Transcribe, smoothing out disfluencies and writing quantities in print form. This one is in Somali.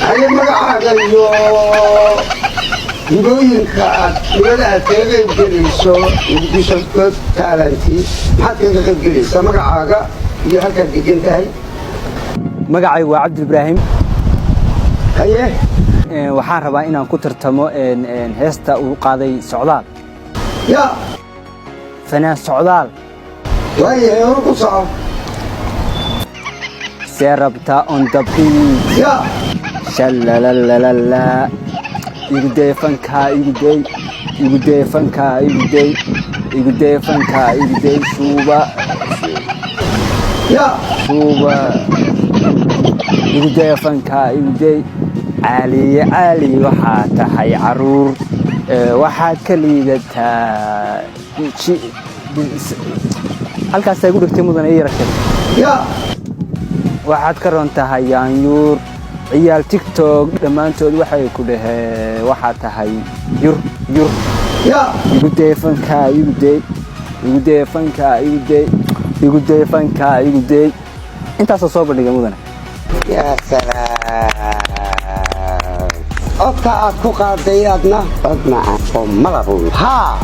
هاي مقعد يقولينك ولا تغيب جلسو يبيشك تالنتي ما تغيب جلسة مقعد يهكذا جنتهي magacay waa Cabdi Ibraahim haye waxaan rabaa inaan ku tartamo heesta uu qaaday Socdaal ya fanaan Socdaal waye ku soo seerabta on the beat ya shalalala igudee fanka igudee shuba ya shuba igudee fanka igudee عالي waxaa tahay caruur waxaad ka liidataa halkaas ay ku dhigtay mudan ay yarkay ya waxaad ka roon tahay yaanyuur ciyaal TikTok dhamaantood waxay ku dhaheen waxaad tahay yur ya igudee fanka igudee intaas soo bandhigay mudan ya salaam أوكا أكو قاضي أدنى أدنى أو ملابو ها